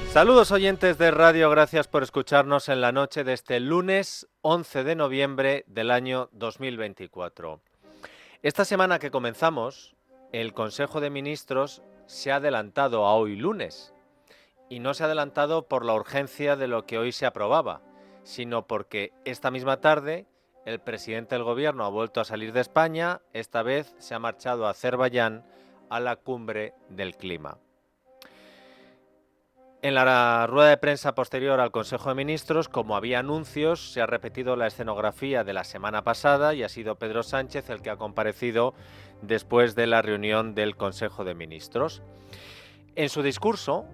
Saludos oyentes de radio, gracias por escucharnos en la noche de este lunes 11 de noviembre del año 2024. Esta semana que comenzamos, el Consejo de Ministros se ha adelantado a hoy lunes. Y no se ha adelantado por la urgencia de lo que hoy se aprobaba, sino porque esta misma tarde el presidente del gobierno ha vuelto a salir de España, esta vez se ha marchado a Azerbaiyán a la cumbre del clima. En la rueda de prensa posterior al Consejo de Ministros, como había anuncios, se ha repetido la escenografía de la semana pasada y ha sido Pedro Sánchez el que ha comparecido después de la reunión del Consejo de Ministros. En su discurso,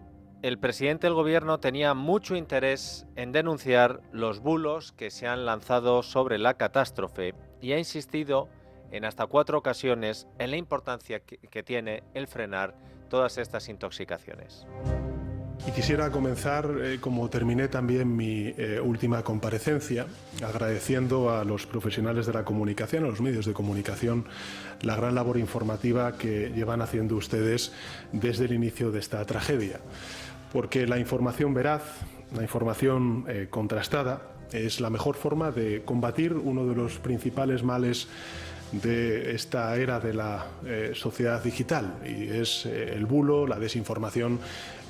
el presidente del gobierno tenía mucho interés en denunciar los bulos que se han lanzado sobre la catástrofe y ha insistido en hasta 4 ocasiones en la importancia que tiene el frenar todas estas intoxicaciones. Y quisiera comenzar, como terminé también mi última comparecencia, agradeciendo a los profesionales de la comunicación, a los medios de comunicación, la gran labor informativa que llevan haciendo ustedes desde el inicio de esta tragedia. Porque la información veraz, la información contrastada, es la mejor forma de combatir uno de los principales males de esta era de la sociedad digital, y es el bulo, la desinformación,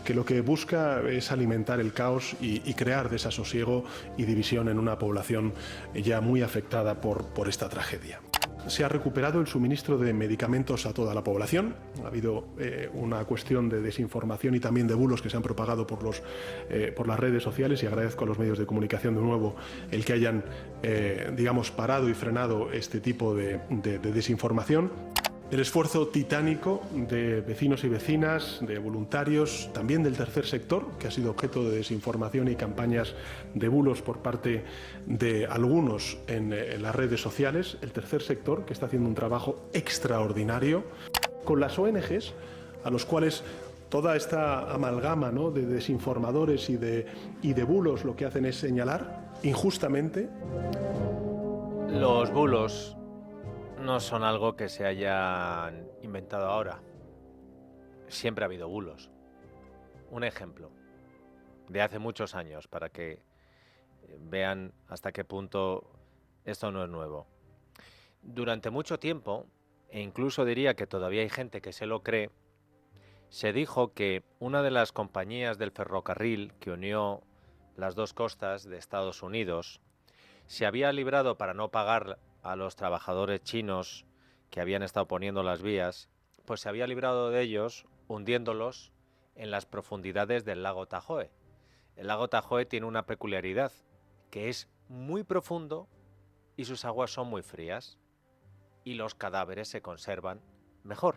que lo que busca es alimentar el caos y crear desasosiego y división en una población ya muy afectada por esta tragedia. Se ha recuperado el suministro de medicamentos a toda la población. Ha habido una cuestión de desinformación y también de bulos que se han propagado por las redes sociales, y agradezco a los medios de comunicación de nuevo el que hayan, parado y frenado este tipo de desinformación. El esfuerzo titánico de vecinos y vecinas, de voluntarios, también del tercer sector, que ha sido objeto de desinformación y campañas de bulos por parte de algunos en las redes sociales. El tercer sector, que está haciendo un trabajo extraordinario, con las ONGs, a los cuales toda esta amalgama, ¿no?, de desinformadores y de bulos lo que hacen es señalar injustamente. Los bulos no son algo que se hayan inventado ahora. Siempre ha habido bulos. Un ejemplo de hace muchos años para que vean hasta qué punto esto no es nuevo. Durante mucho tiempo, e incluso diría que todavía hay gente que se lo cree, se dijo que una de las compañías del ferrocarril que unió las dos costas de Estados Unidos se había librado, para no pagar a los trabajadores chinos que habían estado poniendo las vías, pues se había librado de ellos hundiéndolos en las profundidades del lago Tahoe. El lago Tahoe tiene una peculiaridad, que es muy profundo y sus aguas son muy frías, y los cadáveres se conservan mejor.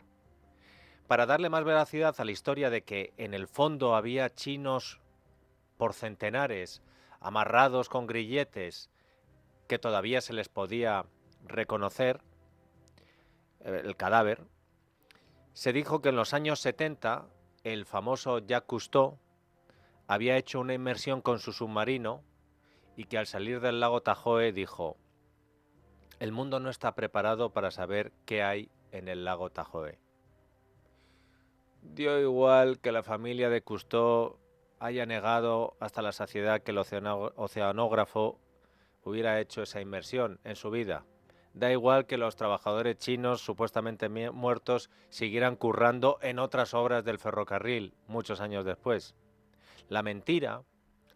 Para darle más veracidad a la historia de que en el fondo había chinos por centenares amarrados con grilletes que todavía se les podía reconocer el cadáver, se dijo que en los años 70 el famoso Jacques Cousteau había hecho una inmersión con su submarino y que al salir del lago Tahoe dijo: el mundo no está preparado para saber qué hay en el lago Tahoe. Dio igual que la familia de Cousteau haya negado hasta la saciedad que el oceanógrafo hubiera hecho esa inmersión en su vida. Da igual que los trabajadores chinos supuestamente muertos siguieran currando en otras obras del ferrocarril muchos años después. La mentira,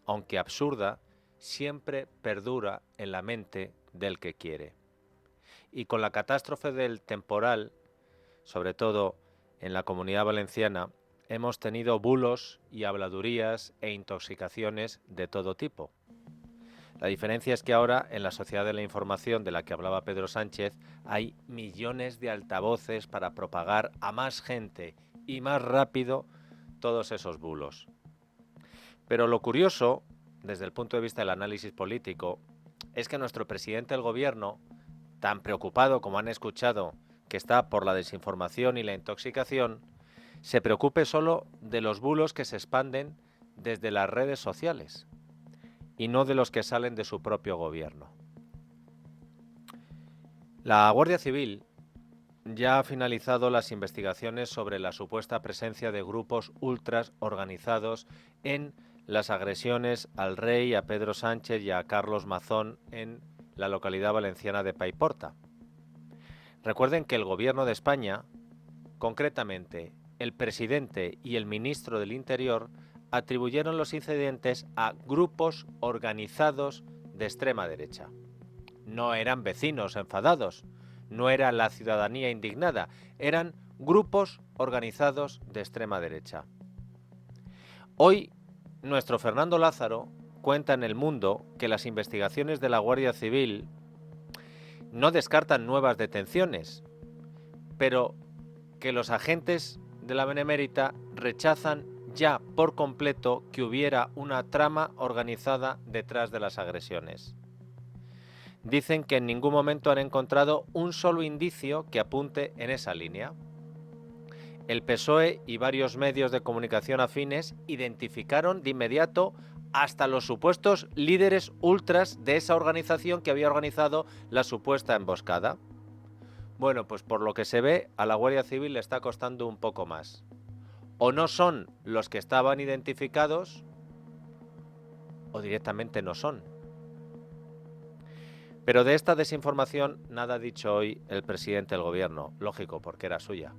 aunque absurda, siempre perdura en la mente del que quiere. Y con la catástrofe del temporal, sobre todo en la Comunidad Valenciana, hemos tenido bulos y habladurías e intoxicaciones de todo tipo. La diferencia es que ahora, en la sociedad de la información de la que hablaba Pedro Sánchez, hay millones de altavoces para propagar a más gente y más rápido todos esos bulos. Pero lo curioso, desde el punto de vista del análisis político, es que nuestro presidente del gobierno, tan preocupado como han escuchado que está por la desinformación y la intoxicación, se preocupe solo de los bulos que se expanden desde las redes sociales y no de los que salen de su propio gobierno. La Guardia Civil ya ha finalizado las investigaciones sobre la supuesta presencia de grupos ultras organizados en las agresiones al rey, a Pedro Sánchez y a Carlos Mazón en la localidad valenciana de Paiporta. Recuerden que el Gobierno de España, concretamente el presidente y el ministro del Interior, atribuyeron los incidentes a grupos organizados de extrema derecha. No eran vecinos enfadados, no era la ciudadanía indignada, eran grupos organizados de extrema derecha. Hoy, nuestro Fernando Lázaro cuenta en El Mundo que las investigaciones de la Guardia Civil no descartan nuevas detenciones, pero que los agentes de la Benemérita rechazan ya por completo que hubiera una trama organizada detrás de las agresiones. Dicen que en ningún momento han encontrado un solo indicio que apunte en esa línea. El PSOE y varios medios de comunicación afines identificaron de inmediato hasta los supuestos líderes ultras de esa organización que había organizado la supuesta emboscada. Bueno, pues por lo que se ve, a la Guardia Civil le está costando un poco más. O no son los que estaban identificados, o directamente no son. Pero de esta desinformación nada ha dicho hoy el presidente del gobierno, lógico, porque era suya.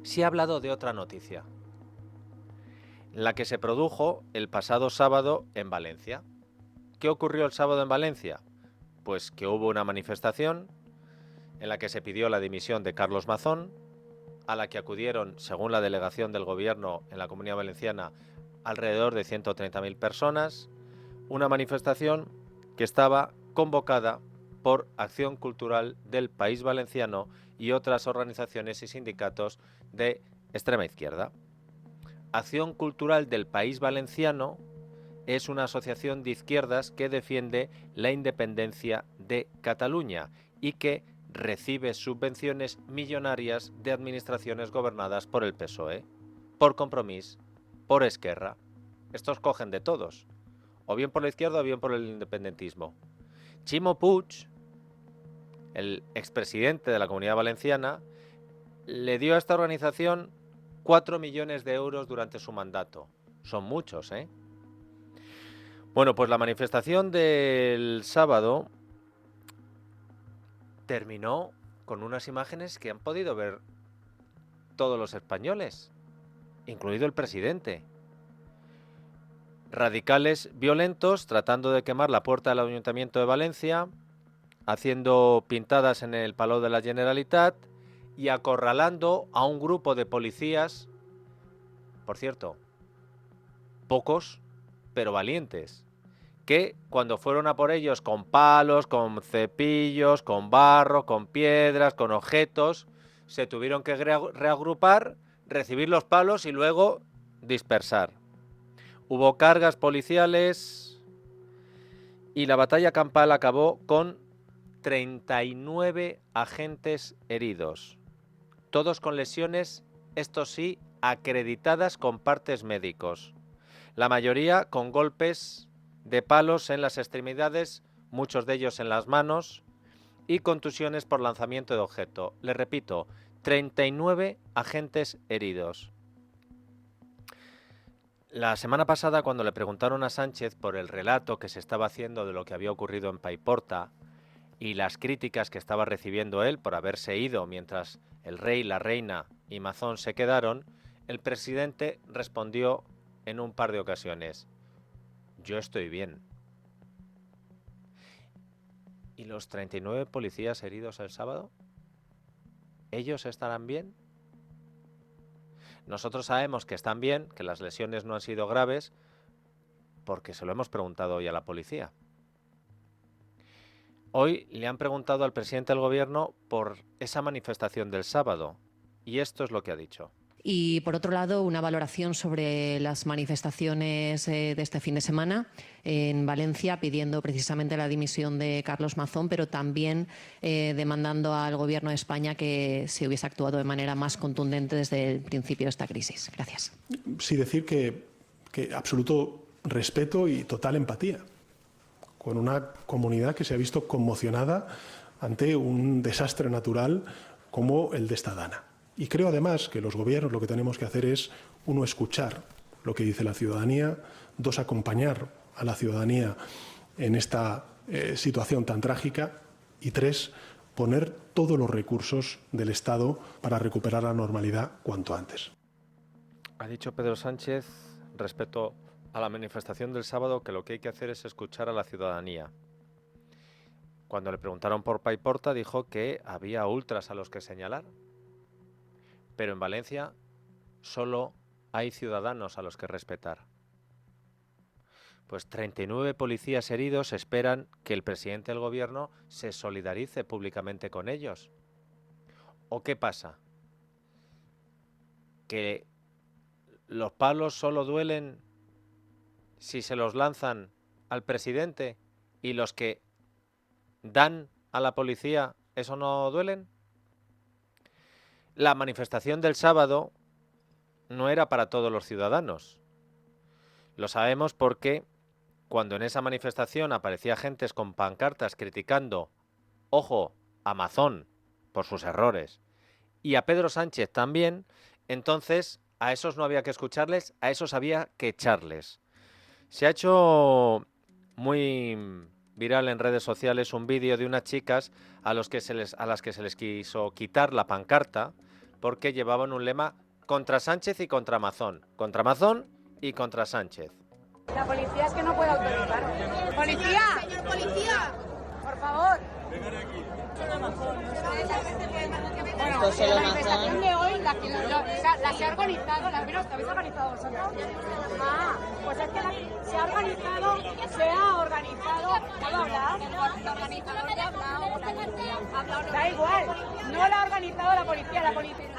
Sí ha hablado de otra noticia, la que se produjo el pasado sábado en Valencia. ¿Qué ocurrió el sábado en Valencia? Pues que hubo una manifestación en la que se pidió la dimisión de Carlos Mazón, a la que acudieron, según la delegación del gobierno en la Comunidad Valenciana, alrededor de 130.000 personas, una manifestación que estaba convocada por Acción Cultural del País Valenciano y otras organizaciones y sindicatos de extrema izquierda. Acción Cultural del País Valenciano es una asociación de izquierdas que defiende la independencia de Cataluña y que recibe subvenciones millonarias de administraciones gobernadas por el PSOE, por Compromís, por Esquerra. Estos cogen de todos, o bien por la izquierda o bien por el independentismo. Ximo Puig, el expresidente de la Comunidad Valenciana, le dio a esta organización 4 millones de euros durante su mandato. Son muchos, ¿eh? Bueno, pues la manifestación del sábado terminó con unas imágenes que han podido ver todos los españoles, incluido el presidente. Radicales violentos tratando de quemar la puerta del Ayuntamiento de Valencia, haciendo pintadas en el Palau de la Generalitat y acorralando a un grupo de policías, por cierto, pocos pero valientes, que cuando fueron a por ellos con palos, con cepillos, con barro, con piedras, con objetos, se tuvieron que reagrupar, recibir los palos y luego dispersar. Hubo cargas policiales y la batalla campal acabó con 39 agentes heridos, todos con lesiones, esto sí, acreditadas con partes médicos. La mayoría con golpes de palos en las extremidades, muchos de ellos en las manos, y contusiones por lanzamiento de objeto. Les repito, 39 agentes heridos. La semana pasada, cuando le preguntaron a Sánchez por el relato que se estaba haciendo de lo que había ocurrido en Paiporta y las críticas que estaba recibiendo él por haberse ido mientras el rey, la reina y Mazón se quedaron, el presidente respondió en un par de ocasiones: yo estoy bien. ¿Y los 39 policías heridos el sábado? ¿Ellos estarán bien? Nosotros sabemos que están bien, que las lesiones no han sido graves, porque se lo hemos preguntado hoy a la policía. Hoy le han preguntado al presidente del gobierno por esa manifestación del sábado, y esto es lo que ha dicho. Y, por otro lado, una valoración sobre las manifestaciones de este fin de semana en Valencia, pidiendo precisamente la dimisión de Carlos Mazón, pero también demandando al Gobierno de España que se hubiese actuado de manera más contundente desde el principio de esta crisis. Gracias. Sí, decir que absoluto respeto y total empatía con una comunidad que se ha visto conmocionada ante un desastre natural como el de esta Dana. Y creo además que los gobiernos lo que tenemos que hacer es, uno, escuchar lo que dice la ciudadanía, dos, acompañar a la ciudadanía en esta situación tan trágica y tres, poner todos los recursos del Estado para recuperar la normalidad cuanto antes. Ha dicho Pedro Sánchez respecto a la manifestación del sábado que lo que hay que hacer es escuchar a la ciudadanía. Cuando le preguntaron por Paiporta dijo que había ultras a los que señalar, pero en Valencia solo hay ciudadanos a los que respetar. Pues 39 policías heridos esperan que el presidente del gobierno se solidarice públicamente con ellos. ¿O qué pasa? ¿Que los palos solo duelen si se los lanzan al presidente y los que dan a la policía, eso no duelen? La manifestación del sábado no era para todos los ciudadanos. Lo sabemos porque cuando en esa manifestación aparecía gente con pancartas criticando, ojo, a Mazón por sus errores, y a Pedro Sánchez también, entonces a esos no había que escucharles, a esos había que echarles. Se ha hecho muy viral en redes sociales un vídeo de unas chicas a las que se les quiso quitar la pancarta porque llevaban un lema contra Sánchez y contra Mazón y contra Sánchez. La policía es que no puede autorizar. ¡Policía! ¡Señor policía! ¡Por favor! Bueno, la manifestación de hoy, la se ha organizado, ¿la habéis organizado vosotros? Ah, pues es que se ha organizado, ¿puedo hablar? Da igual, no la ha organizado la policía, la policía.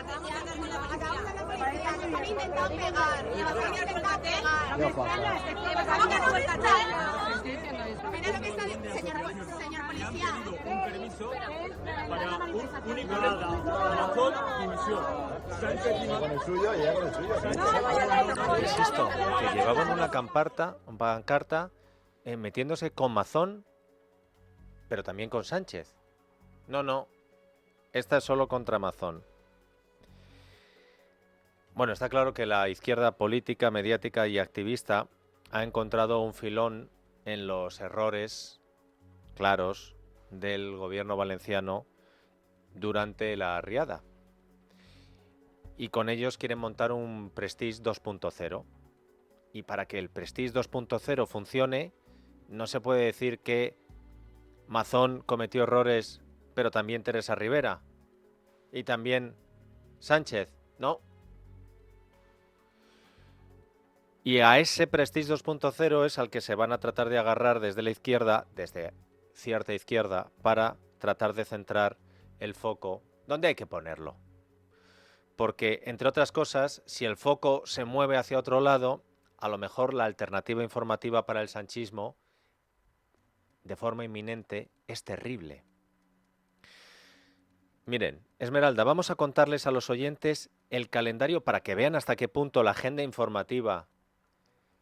Han intentado pegar, mira lo que está diciendo, señor policía. Un permiso para un único nada. Mazón, dimisión. Sánchez y Con el suyo, ya con el suyo. ¿Qué es esto? Que llevaban una pancarta metiéndose con Mazón, pero también con Sánchez. No, esta es solo contra Mazón. Bueno, está claro que la izquierda política, mediática y activista ha encontrado un filón en los errores claros del gobierno valenciano durante la riada. Y con ellos quieren montar un Prestige 2.0. Y para que el Prestige 2.0 funcione, no se puede decir que Mazón cometió errores, pero también Teresa Rivera. Y también Sánchez. No. Y a ese Prestige 2.0 es al que se van a tratar de agarrar desde la izquierda, desde cierta izquierda, para tratar de centrar el foco donde hay que ponerlo. Porque, entre otras cosas, si el foco se mueve hacia otro lado, a lo mejor la alternativa informativa para el sanchismo, de forma inminente, es terrible. Miren, Esmeralda, vamos a contarles a los oyentes el calendario para que vean hasta qué punto la agenda informativa,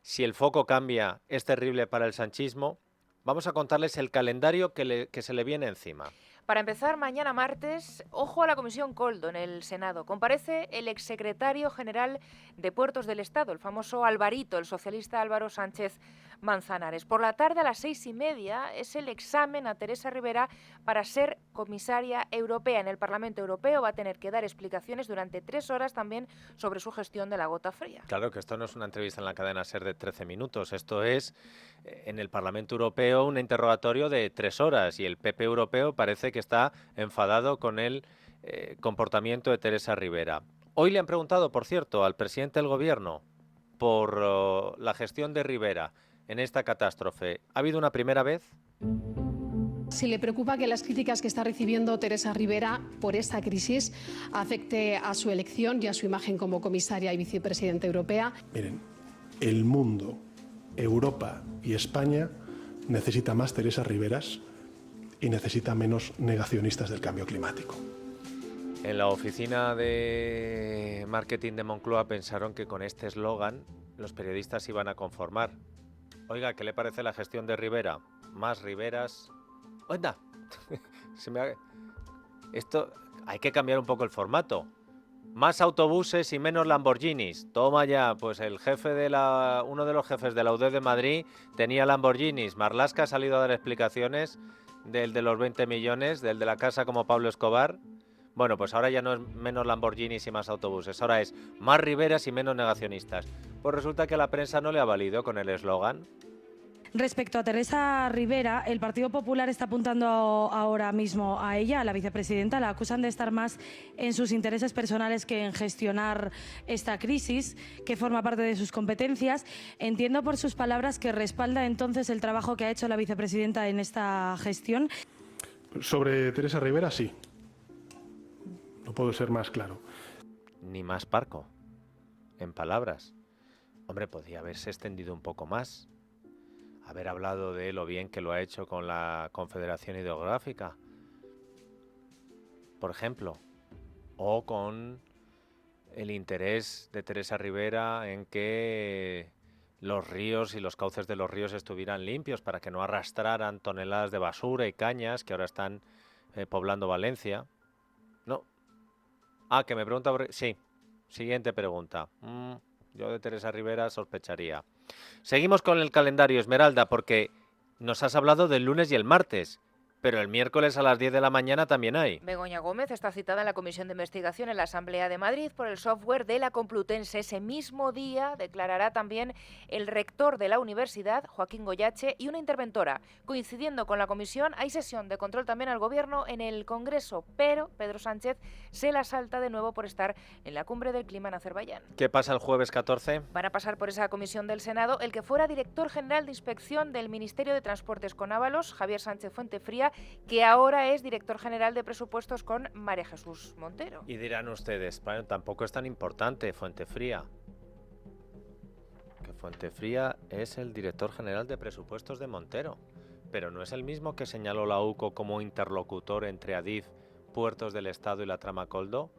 si el foco cambia, es terrible para el sanchismo. Vamos a contarles el calendario que se le viene encima. Para empezar, mañana martes, ojo a la Comisión Coldo en el Senado. Comparece el exsecretario general de Puertos del Estado, el famoso Alvarito, el socialista Álvaro Sánchez Manzanares. Por la tarde, a las 6:30, es el examen a Teresa Rivera para ser comisaria europea. En el Parlamento Europeo va a tener que dar explicaciones durante 3 horas también sobre su gestión de la gota fría. Claro que esto no es una entrevista en la cadena SER de 13 minutos. Esto es, en el Parlamento Europeo, un interrogatorio de 3 horas. Y el PP europeo parece que está enfadado con el comportamiento de Teresa Rivera. Hoy le han preguntado, por cierto, al presidente del gobierno por la gestión de Rivera en esta catástrofe. ¿Ha habido una primera vez? Si le preocupa que las críticas que está recibiendo Teresa Rivera por esta crisis afecte a su elección y a su imagen como comisaria y vicepresidenta europea. Miren, el mundo, Europa y España necesita más Teresa Riveras y necesita menos negacionistas del cambio climático. En la oficina de marketing de Moncloa pensaron que con este eslogan los periodistas iban a conformar. Oiga, ¿qué le parece la gestión de Rivera? Más Riveras. ¡Onda! Esto hay que cambiar un poco el formato. Más autobuses y menos Lamborghinis. Toma ya, pues uno de los jefes de la UDEF de Madrid tenía Lamborghinis. Marlaska ha salido a dar explicaciones del de los 20 millones, del de la casa como Pablo Escobar. Bueno, pues ahora ya no es menos Lamborghinis y más autobuses, ahora es más Riveras y menos negacionistas. Pues resulta que a la prensa no le ha valido con el eslogan. Respecto a Teresa Rivera, el Partido Popular está apuntando ahora mismo a ella, a la vicepresidenta. La acusan de estar más en sus intereses personales que en gestionar esta crisis, que forma parte de sus competencias. Entiendo por sus palabras que respalda entonces el trabajo que ha hecho la vicepresidenta en esta gestión. Sobre Teresa Rivera, sí. No puedo ser más claro. Ni más parco, en palabras. Hombre, podría haberse extendido un poco más. Haber hablado de lo bien que lo ha hecho con la Confederación Hidrográfica, por ejemplo, o con el interés de Teresa Rivera en que los ríos y los cauces de los ríos estuvieran limpios para que no arrastraran toneladas de basura y cañas que ahora están poblando Valencia. No. Ah, que me pregunta... Sí, siguiente pregunta. Yo de Teresa Rivera sospecharía. Seguimos con el calendario, Esmeralda, porque nos has hablado del lunes y el martes, pero el miércoles a las 10 de la mañana también hay. Begoña Gómez está citada en la Comisión de Investigación en la Asamblea de Madrid por el software de la Complutense. Ese mismo día declarará también el rector de la universidad, Joaquín Goyache, y una interventora. Coincidiendo con la comisión, hay sesión de control también al Gobierno en el Congreso, pero Pedro Sánchez se la salta de nuevo por estar en la Cumbre del Clima en Azerbaiyán. ¿Qué pasa el jueves 14? Van a pasar por esa comisión del Senado el que fuera director general de Inspección del Ministerio de Transportes con Ábalos, Javier Sánchez Fuentefría, que ahora es director general de Presupuestos con María Jesús Montero. Y dirán ustedes, bueno, tampoco es tan importante Fuentefría. Que Fuentefría es el director general de Presupuestos de Montero, pero no es el mismo que señaló la UCO como interlocutor entre Adif, Puertos del Estado y la trama Coldo.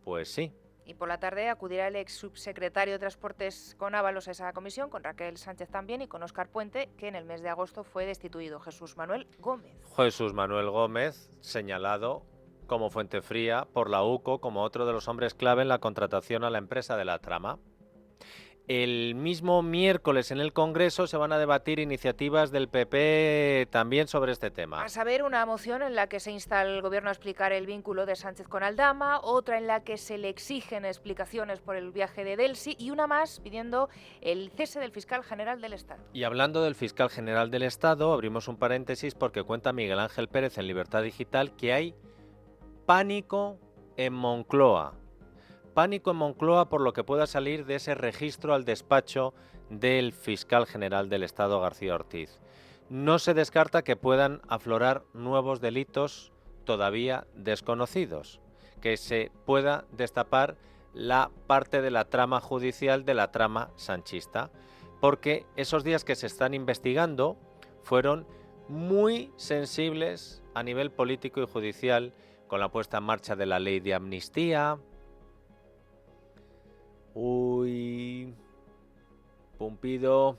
Pues sí. Y por la tarde acudirá el ex subsecretario de Transportes con Ábalos a esa comisión, con Raquel Sánchez también y con Óscar Puente, que en el mes de agosto fue destituido. Jesús Manuel Gómez. Jesús Manuel Gómez, señalado como Fuentefría por la UCO como otro de los hombres clave en la contratación a la empresa de la trama. El mismo miércoles en el Congreso se van a debatir iniciativas del PP también sobre este tema. A saber, una moción en la que se insta al Gobierno a explicar el vínculo de Sánchez con Aldama, otra en la que se le exigen explicaciones por el viaje de Delsi y una más pidiendo el cese del fiscal general del Estado. Y hablando del fiscal general del Estado, abrimos un paréntesis porque cuenta Miguel Ángel Pérez en Libertad Digital que hay pánico en Moncloa. Pánico en Moncloa por lo que pueda salir de ese registro al despacho del fiscal general del Estado, García Ortiz. No se descarta que puedan aflorar nuevos delitos todavía desconocidos, que se pueda destapar la parte de la trama judicial de la trama sanchista, porque esos días que se están investigando fueron muy sensibles a nivel político y judicial, con la puesta en marcha de la ley de amnistía. Pumpido.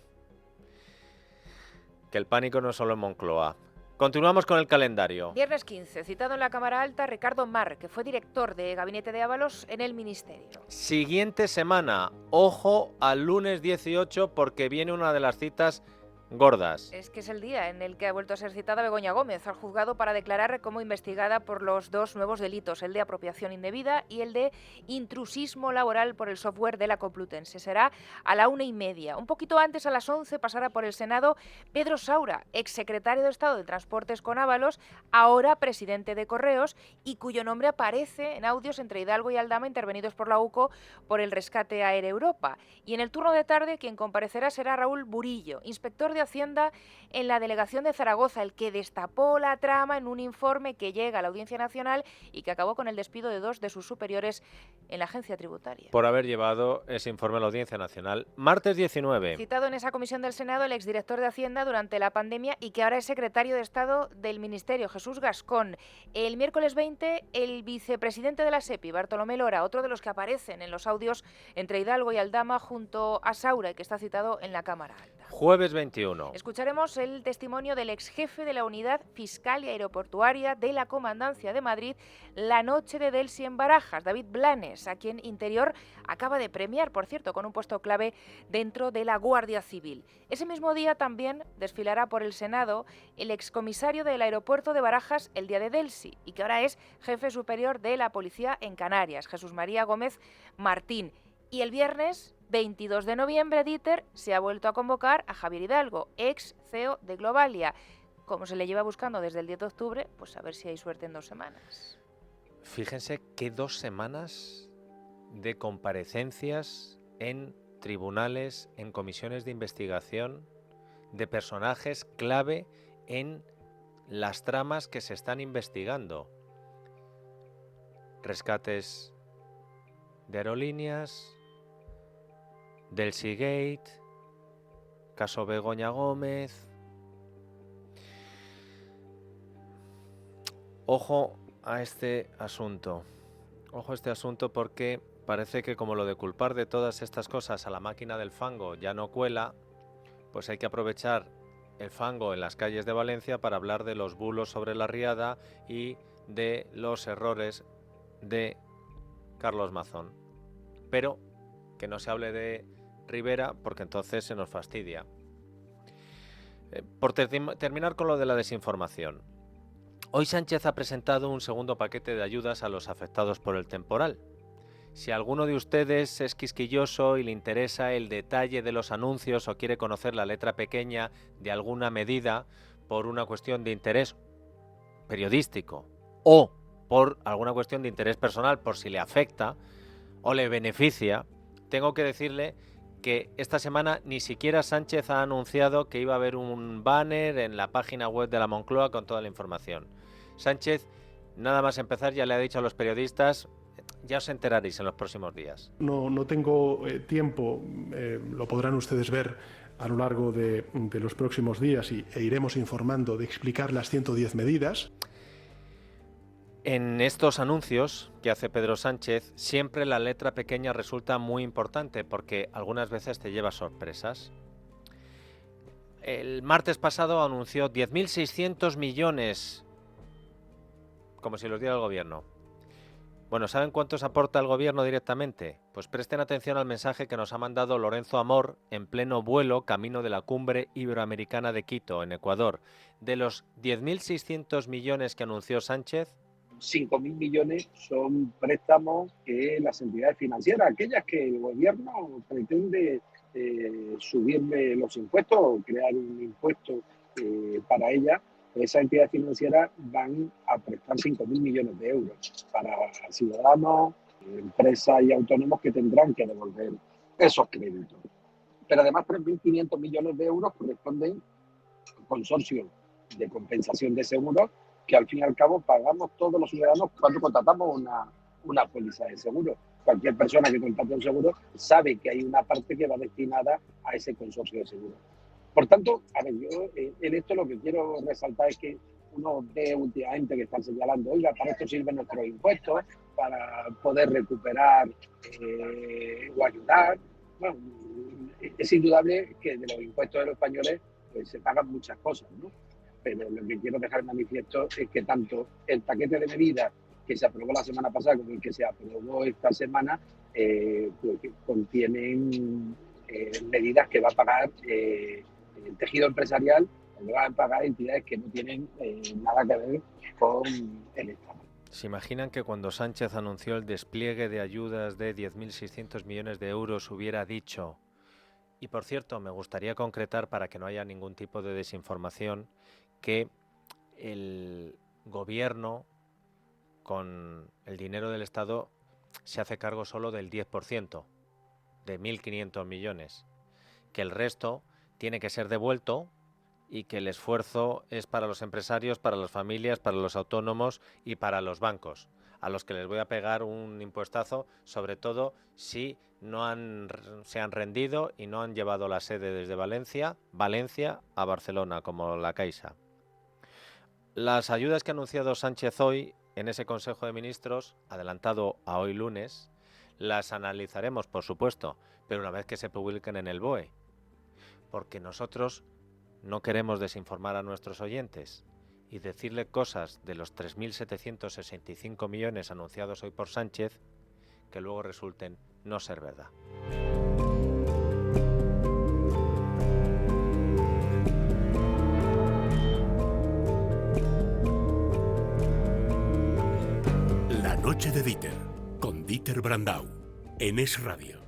Que el pánico no es solo en Moncloa. Continuamos con el calendario. Viernes 15, citado en la Cámara Alta, Ricardo Mar, que fue director de Gabinete de Ábalos en el Ministerio. Siguiente semana, ojo al lunes 18 porque viene una de las citas gordas. Es que es el día en el que ha vuelto a ser citada Begoña Gómez al juzgado para declarar como investigada por los dos nuevos delitos, el de apropiación indebida y el de intrusismo laboral por el software de la Complutense. Será a la 1:30. Un poquito antes, a las 11, pasará por el Senado Pedro Saura, exsecretario de Estado de Transportes con Ábalos, ahora presidente de Correos, y cuyo nombre aparece en audios entre Hidalgo y Aldama intervenidos por la UCO por el rescate a Air Europa. Y en el turno de tarde quien comparecerá será Raúl Burillo, inspector de Hacienda en la delegación de Zaragoza, el que destapó la trama en un informe que llega a la Audiencia Nacional y que acabó con el despido de 2 de sus superiores en la agencia tributaria. Por haber llevado ese informe a la Audiencia Nacional. Martes 19. Citado en esa comisión del Senado el exdirector de Hacienda durante la pandemia y que ahora es secretario de Estado del Ministerio, Jesús Gascón. El miércoles 20, el vicepresidente de la SEPI, Bartolomé Lora, otro de los que aparecen en los audios entre Hidalgo y Aldama junto a Saura y que está citado en la Cámara Alta. Jueves 21. 21. Escucharemos el testimonio del ex jefe de la Unidad Fiscal y Aeroportuaria de la Comandancia de Madrid la noche de Delsi en Barajas, David Blanes, a quien Interior acaba de premiar, por cierto, con un puesto clave dentro de la Guardia Civil. Ese mismo día también desfilará por el Senado el excomisario del aeropuerto de Barajas el día de Delsi y que ahora es jefe superior de la Policía en Canarias, Jesús María Gómez Martín. Y el viernes 22 de noviembre, Dieter, se ha vuelto a convocar a Javier Hidalgo, ex CEO de Globalia. Como se le lleva buscando desde el 10 de octubre, pues a ver si hay suerte en 2 semanas. Fíjense que 2 semanas de comparecencias en tribunales, en comisiones de investigación, de personajes clave en las tramas que se están investigando. Rescates de aerolíneas, Delsi Gate, caso Begoña Gómez. Ojo a este asunto. Ojo a este asunto porque parece que como lo de culpar de todas estas cosas a la máquina del fango ya no cuela, pues hay que aprovechar el fango en las calles de Valencia para hablar de los bulos sobre la riada y de los errores de Carlos Mazón. Pero que no se hable de Rivera porque entonces se nos fastidia. Por terminar con lo de la desinformación. Hoy Sánchez ha presentado un segundo paquete de ayudas a los afectados por el temporal. Si alguno de ustedes es quisquilloso y le interesa el detalle de los anuncios o quiere conocer la letra pequeña de alguna medida por una cuestión de interés periodístico o por alguna cuestión de interés personal, por si le afecta o le beneficia, tengo que decirle que esta semana ni siquiera Sánchez ha anunciado que iba a haber un banner en la página web de la Moncloa con toda la información. Sánchez, nada más empezar, ya le ha dicho a los periodistas, ya os enteraréis en los próximos días. No tengo tiempo, lo podrán ustedes ver a lo largo de los próximos días e iremos informando de explicar las 110 medidas. En estos anuncios que hace Pedro Sánchez, siempre la letra pequeña resulta muy importante porque algunas veces te lleva sorpresas. El martes pasado anunció 10.600 millones, como si los diera el gobierno. Bueno, ¿saben cuántos aporta el gobierno directamente? Pues presten atención al mensaje que nos ha mandado Lorenzo Amor en pleno vuelo camino de la cumbre iberoamericana de Quito, en Ecuador. De los 10.600 millones que anunció Sánchez, 5.000 millones son préstamos que las entidades financieras, aquellas que el gobierno pretende subirle los impuestos o crear un impuesto para ellas, esas entidades financieras van a prestar 5.000 millones de euros para ciudadanos, empresas y autónomos que tendrán que devolver esos créditos. Pero además 3.500 millones de euros corresponden al consorcio de compensación de seguros que al fin y al cabo pagamos todos los ciudadanos cuando contratamos una póliza de seguro. Cualquier persona que contrate un seguro sabe que hay una parte que va destinada a ese consorcio de seguros. Por tanto, a ver, yo en esto lo que quiero resaltar es que uno ve últimamente que están señalando, oiga, para esto sirven nuestros impuestos, para poder recuperar o ayudar. Bueno, es indudable que de los impuestos de los españoles pues, se pagan muchas cosas, ¿no? Pero lo que quiero dejar manifiesto es que tanto el paquete de medidas que se aprobó la semana pasada como el que se aprobó esta semana pues, contienen medidas que va a pagar el tejido empresarial, que van a pagar entidades que no tienen nada que ver con el Estado. ¿Se imaginan que cuando Sánchez anunció el despliegue de ayudas de 10.600 millones de euros hubiera dicho, y por cierto, me gustaría concretar para que no haya ningún tipo de desinformación, que el gobierno con el dinero del Estado se hace cargo solo del 10%, de 1.500 millones, que el resto tiene que ser devuelto y que el esfuerzo es para los empresarios, para las familias, para los autónomos y para los bancos, a los que les voy a pegar un impuestazo, sobre todo si se han rendido y no han llevado la sede desde Valencia a Barcelona, como la Caixa. Las ayudas que ha anunciado Sánchez hoy en ese Consejo de Ministros, adelantado a hoy lunes, las analizaremos, por supuesto, pero una vez que se publiquen en el BOE, porque nosotros no queremos desinformar a nuestros oyentes y decirle cosas de los 3.765 millones anunciados hoy por Sánchez que luego resulten no ser verdad. La noche de Dieter, con Dieter Brandau, en Es Radio.